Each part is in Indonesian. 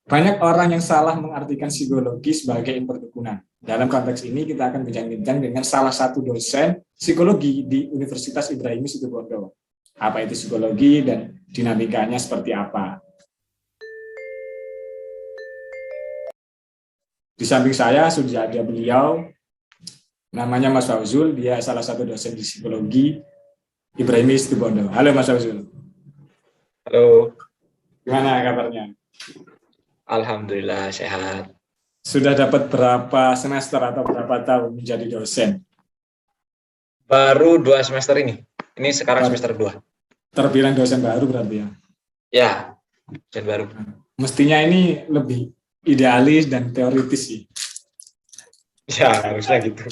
Banyak orang yang salah mengartikan psikologi sebagai ilmu perdukunan. Dalam konteks ini kita akan bincang-bincang dengan salah satu dosen psikologi di Universitas Ibrahim Situbondo. Apa itu psikologi dan dinamikanya seperti apa? Di samping saya sudah ada beliau, namanya Mas Fauzul, dia salah satu dosen di psikologi Ibrahim Situbondo. Halo Mas Fauzul. Halo, Gimana kabarnya? alhamdulillah sehat. Sudah dapat berapa semester atau berapa tahun menjadi dosen? Baru 2 semester ini. Ini sekarang Baru semester 2. terbilang dosen baru berarti ya? Ya, dan baru. Mestinya ini lebih idealis dan teoritis sih. Ya, harusnya gitu.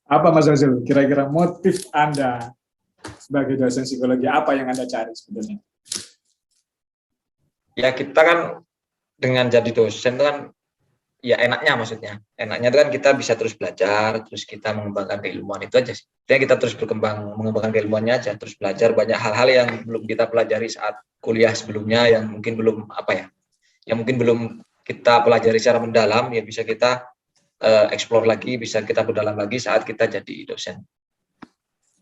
Apa Mas Azul, kira-kira motif Anda sebagai dosen psikologi, apa yang Anda cari sebenarnya? Ya, kita kan dengan jadi dosen itu kan, ya enaknya maksudnya. Enaknya itu kan kita bisa terus belajar, terus kita mengembangkan keilmuan itu aja sih. Jadi kita terus berkembang, mengembangkan keilmuannya aja, terus belajar banyak hal-hal yang belum kita pelajari saat kuliah sebelumnya, yang mungkin belum yang mungkin belum kita pelajari secara mendalam, ya bisa kita explore lagi, bisa kita berdalam lagi saat kita jadi dosen.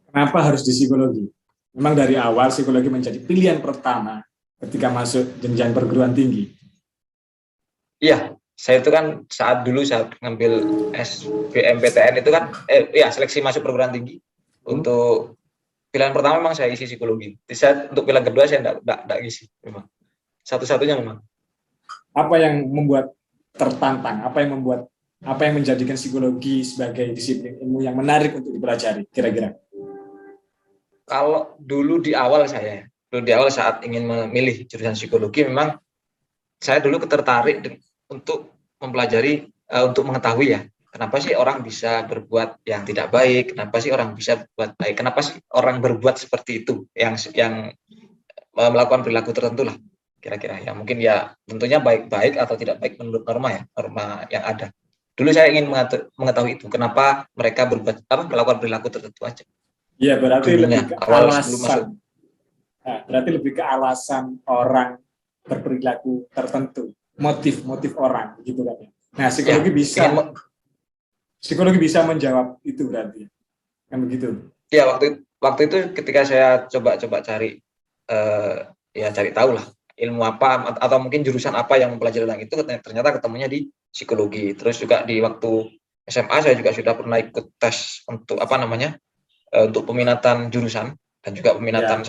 Kenapa harus di psikologi? Memang dari awal psikologi menjadi pilihan pertama ketika masuk jenjang perguruan tinggi. Iya, saya itu kan saat ngambil SBMPTN itu kan, seleksi masuk perguruan tinggi. Untuk pilihan pertama memang saya isi psikologi. Untuk pilihan kedua saya enggak isi, memang. Satu-satunya memang. Apa yang membuat tertantang? Apa yang menjadikan psikologi sebagai disiplin ilmu yang menarik untuk dipelajari, kira-kira? Kalau dulu di awal saat ingin memilih jurusan psikologi, memang saya dulu tertarik untuk mempelajari, untuk mengetahui ya, kenapa sih orang bisa berbuat yang tidak baik, kenapa sih orang bisa berbuat baik, kenapa sih orang berbuat seperti itu, yang melakukan perilaku tertentu lah, kira-kira ya, mungkin ya tentunya baik-baik atau tidak baik menurut norma yang ada. Dulu saya ingin mengetahui itu, kenapa mereka melakukan perilaku tertentu aja. Iya, berarti Dulunya, lebih ke awal sebelum masuk. alasan. Nah, berarti lebih ke alasan orang berperilaku tertentu, motif orang, gitu kan? Nah, psikologi Ya, psikologi bisa menjawab itu berarti, kan begitu? Ya, waktu itu ketika saya coba cari, cari tahu lah ilmu apa atau mungkin jurusan apa yang mempelajari tentang itu, ternyata ketemunya di psikologi. Terus juga di waktu SMA saya juga sudah pernah ikut tes untuk untuk peminatan jurusan, dan juga peminatan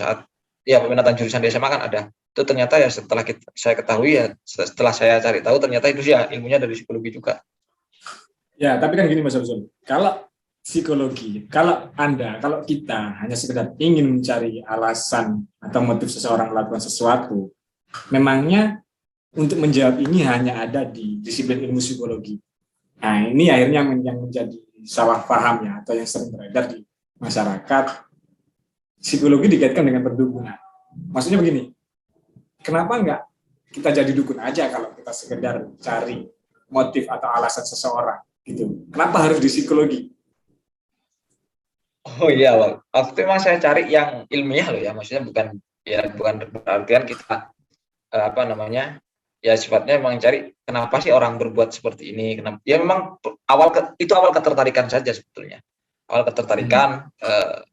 peminatan jurusan di SMA kan ada. Itu ternyata ya saya ketahui, ya setelah saya cari tahu, ternyata itu sih ya ilmunya dari psikologi juga. Ya, tapi kan gini Mas Abzul, kalau psikologi, kalau kita hanya sekedar ingin mencari alasan atau motif seseorang melakukan sesuatu, memangnya untuk menjawab ini hanya ada di disiplin ilmu psikologi. Nah, ini akhirnya yang menjadi salah paham ya, atau yang sering beredar di masyarakat. Psikologi dikaitkan dengan perdukunan. Maksudnya begini, kenapa enggak kita jadi dukun aja kalau kita sekedar cari motif atau alasan seseorang gitu. Kenapa harus di psikologi? Oh iya, waktu itu memang saya cari yang ilmiah loh ya, maksudnya bukan berartian kita ya sifatnya memang cari kenapa sih orang berbuat seperti ini, kenapa ya, memang awal ketertarikan saja sebetulnya, ketertarikan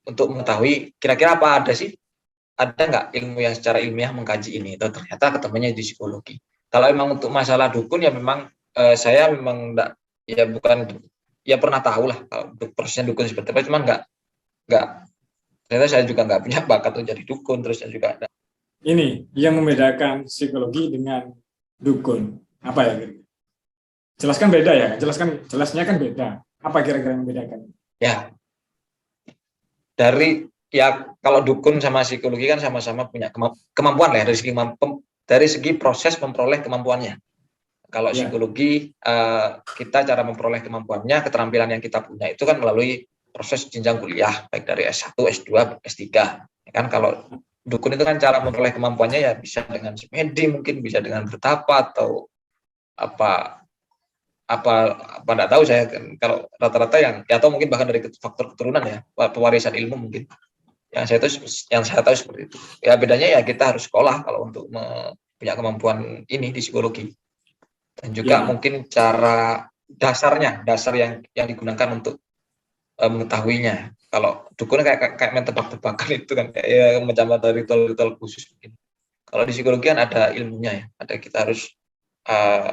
untuk mengetahui kira-kira ada nggak ilmu yang secara ilmiah mengkaji ini, atau ternyata ketemunya di psikologi. Kalau memang untuk masalah dukun ya memang saya memang enggak, ya bukan, ya pernah tahu lah prosesnya dukun seperti apa, cuman enggak, ternyata saya juga nggak punya bakat untuk jadi dukun. Terus saya juga ada. Ini yang membedakan psikologi dengan dukun. Apa ya? Jelaskan beda ya. Jelasnya kan beda. Apa kira-kira yang membedakan? Ya, kalau dukun sama psikologi kan sama-sama punya kemampuan lah ya, dari segi proses memperoleh kemampuannya. Kalau psikologi, kita cara memperoleh kemampuannya, keterampilan yang kita punya itu kan melalui proses jenjang kuliah, baik dari S1, S2, S3. Ya kan, kalau dukun itu kan cara memperoleh kemampuannya ya bisa dengan semedi, mungkin bisa dengan bertapa atau apa enggak tahu saya kan, kalau rata-rata atau mungkin bahkan dari faktor keturunan ya, pewarisan ilmu mungkin. Yang saya tahu seperti itu. Ya bedanya ya kita harus sekolah kalau untuk punya kemampuan ini di psikologi. Dan juga Ya. mungkin cara dasar yang digunakan untuk mengetahuinya. Kalau dukun kayak main tebak-tebakan itu kan kayak mencatat ritual-ritual khusus mungkin. Kalau di psikologi kan ada ilmunya ya, ada kita harus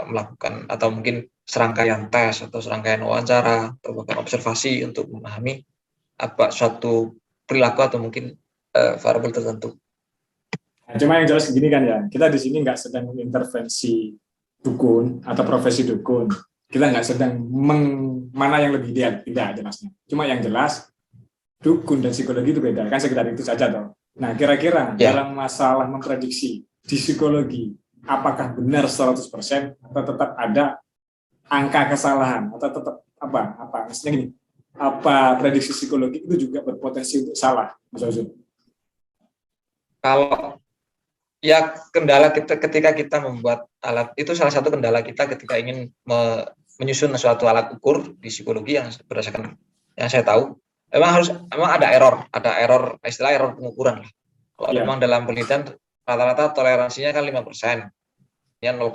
melakukan atau mungkin serangkaian tes atau serangkaian wawancara atau bahkan observasi untuk memahami apa suatu perilaku atau mungkin variabel tertentu. Nah, cuma yang jelas gini kan ya, kita di sini nggak sedang mengintervensi dukun atau profesi dukun. Kita nggak sedang mana yang lebih ideal, tidak jelasnya. Cuma yang jelas dukun dan psikologi itu beda, kan sekedar itu saja toh. Nah, kira-kira dalam masalah memprediksi di psikologi, apakah benar 100% atau tetap ada angka kesalahan atau tetap apa maksudnya gini, apa prediksi psikologi itu juga berpotensi untuk salah, Mas Ozul? Kalau ya kendala kita ketika kita membuat alat itu salah satu kendala kita ketika ingin menyusun suatu alat ukur di psikologi yang berdasarkan yang saya tahu memang ada error istilah error pengukuran lah. Kalau memang dalam penelitian rata-rata toleransinya kan 5%, ya 0,05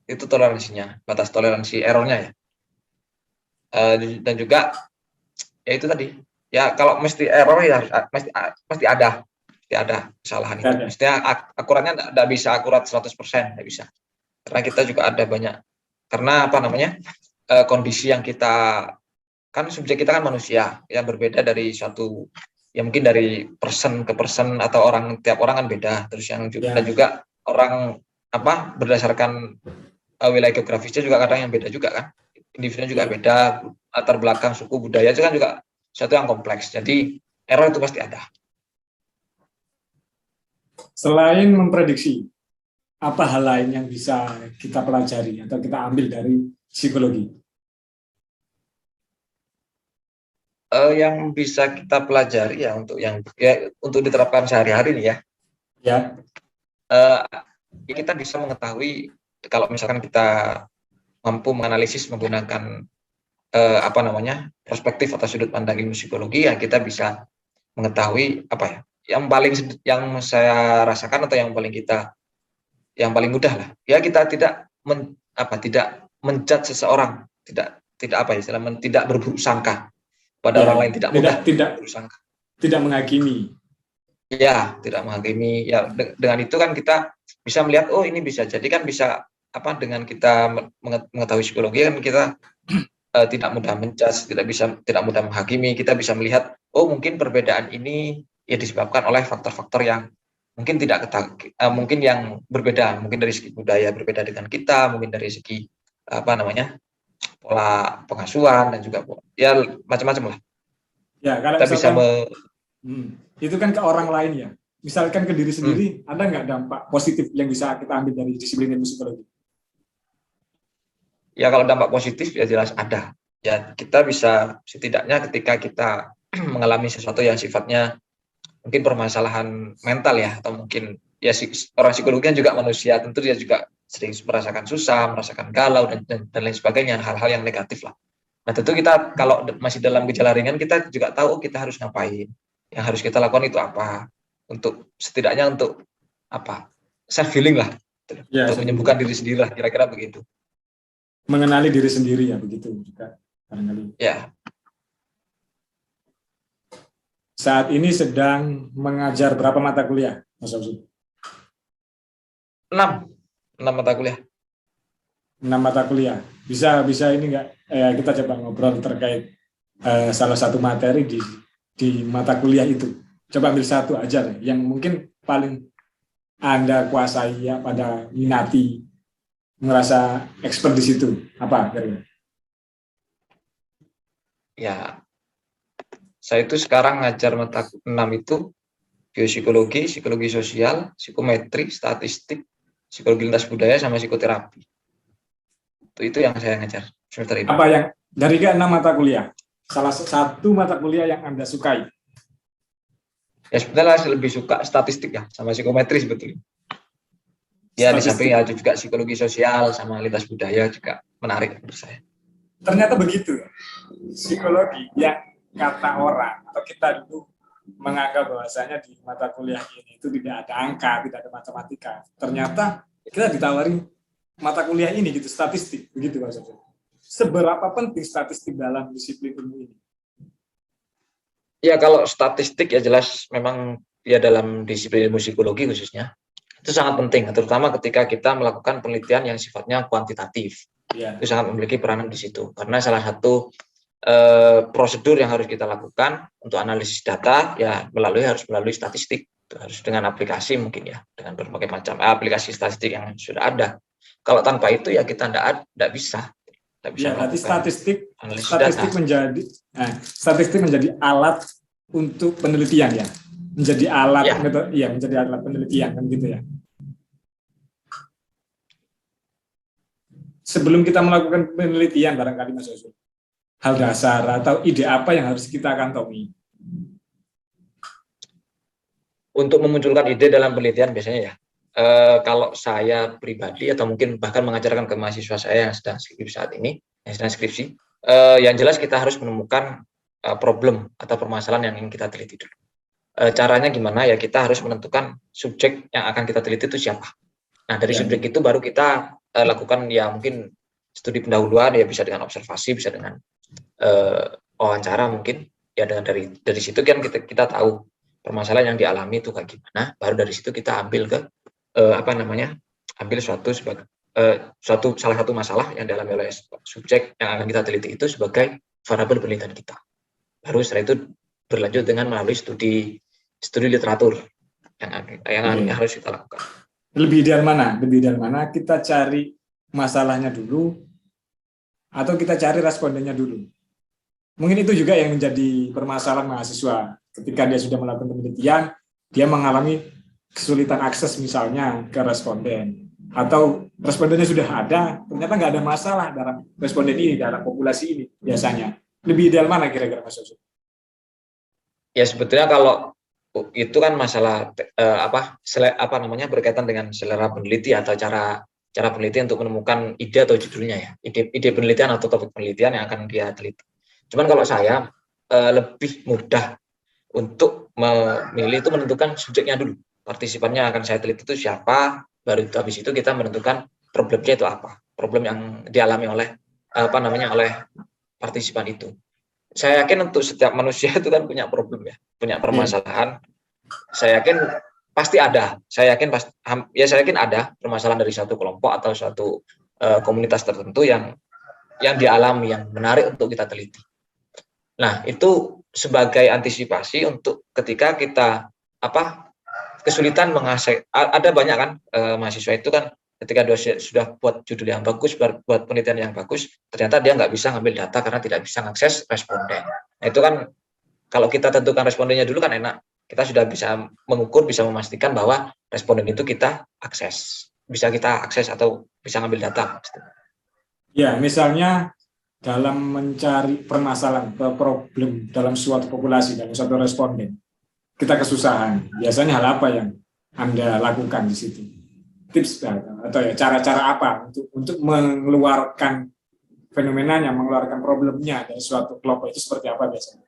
itu toleransinya, batas toleransi errornya ya. Dan juga ya itu tadi ya kalau mesti error ya mesti ada kesalahan itu. Mestinya akuratnya tidak bisa akurat 100%, tidak bisa. Karena kita juga ada banyak karena kondisi yang kita kan subjek kita kan manusia yang berbeda dari suatu ya mungkin dari person ke person atau tiap orang kan beda. Terus yang juga dan juga orang berdasarkan wilayah geografisnya juga kadang yang beda juga kan. Individunya juga beda, latar belakang suku budaya itu kan juga sesuatu yang kompleks. Jadi error itu pasti ada. Selain memprediksi, apa hal lain yang bisa kita pelajari atau kita ambil dari psikologi? Yang bisa kita pelajari ya untuk diterapkan sehari-hari nih ya. Ya. Kita bisa mengetahui kalau misalkan kita mampu menganalisis menggunakan perspektif atau sudut pandang ilmu psikologi ya kita bisa mengetahui yang saya rasakan atau yang paling mudah lah ya kita tidak menjudge seseorang tidak berburuk sangka pada orang lain tidak bersangka, tidak menghakimi. Ya, tidak menghakimi. Ya, dengan itu kan kita bisa melihat, oh ini bisa jadi kan bisa dengan kita mengetahui psikologi kan kita tidak mudah menjudge, tidak mudah menghakimi. Kita bisa melihat, oh mungkin perbedaan ini ya disebabkan oleh faktor-faktor yang mungkin mungkin yang berbeda, mungkin dari segi budaya berbeda dengan kita, mungkin dari segi pola pengasuhan dan juga ya macam-macam lah. Ya, kalau kita bisa itu kan ke orang lain ya. Misalkan ke diri sendiri, ada nggak dampak positif yang bisa kita ambil dari disiplin ilmu psikologi? Ya kalau dampak positif ya jelas ada. Ya kita bisa setidaknya ketika kita mengalami sesuatu yang sifatnya mungkin permasalahan mental ya atau mungkin ya orang psikologi juga manusia tentu dia juga sering merasakan susah, merasakan galau dan lain sebagainya, hal-hal yang negatif lah. Nah tentu kita kalau masih dalam gejala ringan kita juga tahu kita harus ngapain, yang harus kita lakukan itu apa, untuk setidaknya untuk self healing lah, ya, untuk menyembuhkan diri sendiri lah, kira-kira begitu. Mengenali diri sendiri ya begitu juga barangkali. Ya. Saat ini sedang mengajar berapa mata kuliah, Mas Absul? 6 mata kuliah. 6 mata kuliah. Bisa ini enggak kita coba ngobrol terkait salah satu materi di mata kuliah itu. Coba ambil satu aja yang mungkin paling Anda kuasai ya pada minati, merasa expert di situ. Apa kira-kira? Ya. Saya itu sekarang ngajar mata 6 itu biopsikologi, psikologi sosial, psikometri, statistik, psikologi lintas budaya sama psikoterapi. Itu yang saya ngajar semester ini. Apa yang dari ke 6 mata kuliah? Salah satu mata kuliah yang Anda sukai? Ya sebetulnya saya lebih suka statistik ya sama psikometri sebetulnya. Ya di samping ada juga psikologi sosial sama lintas budaya juga menarik menurut saya. Ternyata begitu. Psikologi yang kata orang atau kita dulu menganggap bahwasanya di mata kuliah ini itu tidak ada angka, tidak ada matematika. Ternyata kita ditawari mata kuliah ini gitu, statistik, begitu Mas Sofyan. Seberapa penting statistik dalam disiplin ilmu ini? Ya kalau statistik ya jelas memang ya dalam disiplin ilmu psikologi khususnya itu sangat penting, terutama ketika kita melakukan penelitian yang sifatnya kuantitatif. Ya. Itu sangat memiliki peranan di situ karena salah satu prosedur yang harus kita lakukan untuk analisis data ya harus melalui statistik, harus dengan aplikasi mungkin ya, dengan berbagai macam aplikasi statistik yang sudah ada. Kalau tanpa itu ya kita tidak bisa Ya, berarti statistik statistik menjadi alat untuk penelitian ya, menjadi alat ya. Menjadi alat penelitian kan gitu ya. Sebelum kita melakukan penelitian barangkali Mas Yusuf, hal dasar atau ide apa yang harus kita kantongi? Untuk memunculkan ide dalam penelitian biasanya ya, kalau saya pribadi atau mungkin bahkan mengajarkan ke mahasiswa saya yang sedang skripsi saat ini, yang jelas kita harus menemukan problem atau permasalahan yang ingin kita teliti dulu. Caranya gimana ya, kita harus menentukan subjek yang akan kita teliti itu siapa. Nah dari subjek itu baru kita lakukan ya mungkin studi pendahuluan, ya bisa dengan observasi, bisa dengan wawancara mungkin ya, dengan dari situ kan kita tahu permasalahan yang dialami itu kayak gimana, baru dari situ kita ambil ke ambil salah satu masalah yang dialami oleh subjek yang akan kita teliti itu sebagai variabel penelitian kita. Baru setelah itu berlanjut dengan melalui studi literatur yang harus kita lakukan. Lebih ideal mana kita cari masalahnya dulu atau kita cari respondennya dulu? Mungkin itu juga yang menjadi permasalahan mahasiswa ketika dia sudah melakukan penelitian, dia mengalami kesulitan akses misalnya ke responden, atau respondennya sudah ada, ternyata nggak ada masalah dalam responden ini, dalam populasi ini biasanya. Lebih ideal mana kira-kira Mas Yusuf? Ya sebetulnya kalau itu kan masalah berkaitan dengan selera peneliti atau cara penelitian untuk menemukan ide atau judulnya ya, ide penelitian atau topik penelitian yang akan dia teliti. Cuman kalau saya lebih mudah untuk memilih itu menentukan subjeknya dulu, partisipannya akan saya teliti itu siapa, baru habis itu kita menentukan problemnya itu apa, problem yang dialami oleh oleh partisipan itu. Saya yakin untuk setiap manusia itu kan punya problem ya, punya permasalahan. Saya yakin pasti ada. Saya yakin ada permasalahan dari satu kelompok atau suatu komunitas tertentu yang dialami, yang menarik untuk kita teliti. Nah, itu sebagai antisipasi untuk ketika kita kesulitan mengasih. Ada banyak kan mahasiswa itu kan ketika dia sudah buat judul yang bagus, buat penelitian yang bagus, ternyata dia nggak bisa ngambil data karena tidak bisa mengakses responden. Nah, itu kan kalau kita tentukan respondennya dulu kan enak. Kita sudah bisa mengukur, bisa memastikan bahwa responden itu kita akses. Bisa kita akses atau bisa ngambil data. Ya, misalnya dalam mencari permasalahan, problem dalam suatu populasi, dalam suatu responden, kita kesusahan. Biasanya hal apa yang Anda lakukan di situ? Tips atau ya cara-cara apa untuk mengeluarkan fenomenanya, mengeluarkan problemnya dari suatu kelompok itu seperti apa biasanya?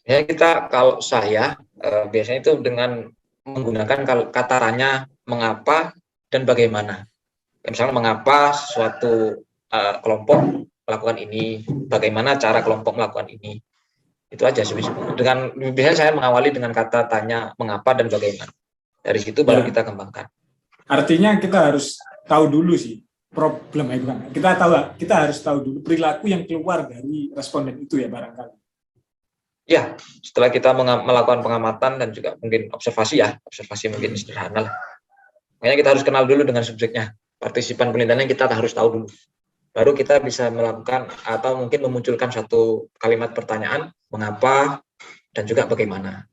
Ya kalau saya biasanya itu dengan menggunakan kata tanya mengapa dan bagaimana. Misalnya mengapa suatu kelompok melakukan ini, bagaimana cara kelompok melakukan ini. Itu aja sebenarnya. Biasanya saya mengawali dengan kata tanya mengapa dan bagaimana. Dari situ baru kita kembangkan. Artinya kita harus tahu dulu sih problem itu kan. Kita harus tahu dulu perilaku yang keluar dari responden itu ya barangkali. Ya, setelah kita melakukan pengamatan dan juga mungkin observasi mungkin sederhana. Makanya kita harus kenal dulu dengan subjeknya. Partisipan penelitiannya kita harus tahu dulu. Baru kita bisa melakukan atau mungkin memunculkan satu kalimat pertanyaan mengapa dan juga bagaimana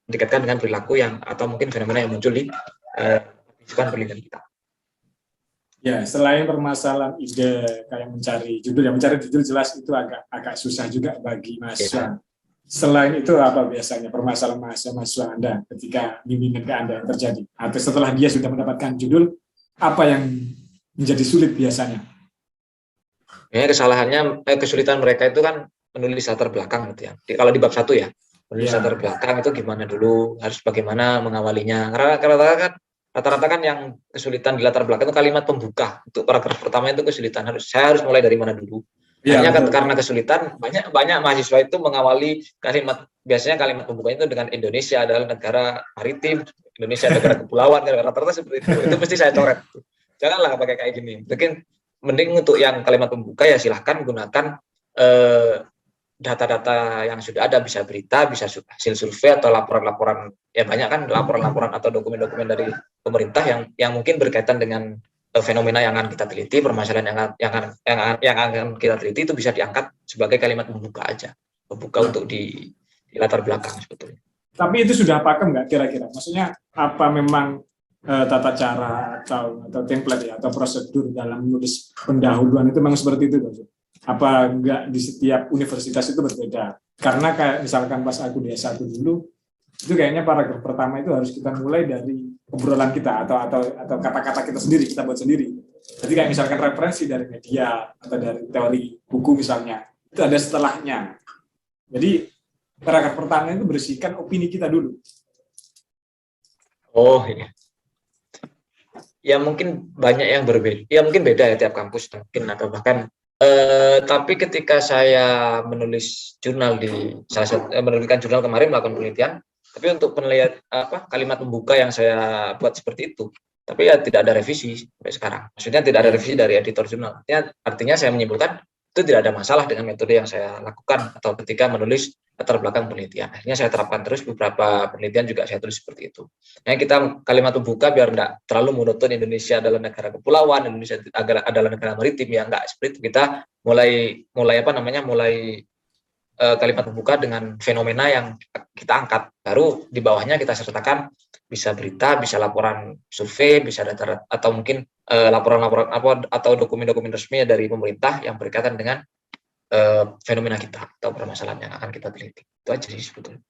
dikaitkan dengan perilaku yang atau mungkin fenomena yang muncul di partisipan penelitian kita. Ya, selain permasalahan ide kayak mencari judul jelas itu agak susah juga bagi mahasiswa. Selain itu apa biasanya permasalahan mahasiswa Anda ketika bimbingan ke Anda yang terjadi? Atau setelah dia sudah mendapatkan judul, apa yang menjadi sulit biasanya? Ya, kesulitan mereka itu kan menulis latar belakang gitu ya. Kalau di bab 1 ya, menulis Ya. latar belakang itu gimana dulu, harus bagaimana mengawalinya. Karena rata-rata kan yang kesulitan di latar belakang itu kalimat pembuka. Untuk paragraf pertama itu kesulitan, saya harus mulai dari mana dulu. Ya, Akhirnya betul. karena kesulitan, banyak mahasiswa itu mengawali biasanya kalimat pembuka itu dengan Indonesia adalah negara maritim, Indonesia negara kepulauan, rata-rata seperti itu. Itu mesti saya coret. Janganlah pakai kayak gini. Mungkin mending untuk yang kalimat pembuka ya silahkan gunakan data-data yang sudah ada, bisa berita, bisa hasil survei atau laporan-laporan, ya banyak kan laporan-laporan atau dokumen-dokumen dari pemerintah yang mungkin berkaitan dengan fenomena yang akan kita teliti, permasalahan yang akan kita teliti itu bisa diangkat sebagai kalimat pembuka aja, pembuka untuk di latar belakang sebetulnya. Tapi itu sudah pakem nggak kira-kira? Maksudnya apa memang tata cara atau template ya atau prosedur dalam menulis pendahuluan itu memang seperti itu, Bang? Apa enggak di setiap universitas itu berbeda? Karena kayak misalkan pas aku di S1 dulu, itu kayaknya paragraf pertama itu harus kita mulai dari obrolan kita atau kata-kata kita sendiri, kita buat sendiri. Jadi kayak misalkan referensi dari media atau dari teori buku misalnya, itu ada setelahnya. Jadi paragraf pertama itu bersihkan opini kita dulu. Oh iya. Ya mungkin banyak yang berbeda. Ya mungkin beda ya tiap kampus mungkin atau bahkan tapi ketika saya menulis jurnal menuliskan jurnal kemarin melakukan penelitian, tapi untuk penelitian kalimat pembuka yang saya buat seperti itu, tapi ya tidak ada revisi sampai sekarang. Maksudnya tidak ada revisi dari editor jurnal. Artinya saya menyimpulkan itu tidak ada masalah dengan metode yang saya lakukan atau ketika menulis latar belakang penelitian. Akhirnya saya terapkan terus, beberapa penelitian juga saya tulis seperti itu. Nah, kita kalimat pembuka biar tidak terlalu monoton Indonesia adalah negara kepulauan, Indonesia adalah negara maritim, ya enggak seperti itu. Kita mulai kalimat pembuka dengan fenomena yang kita angkat. Baru di bawahnya kita sertakan bisa berita, bisa laporan survei, bisa data atau mungkin laporan-laporan atau dokumen-dokumen resmi dari pemerintah yang berkaitan dengan fenomena kita atau permasalahan yang akan kita teliti. Itu aja sih sebetulnya.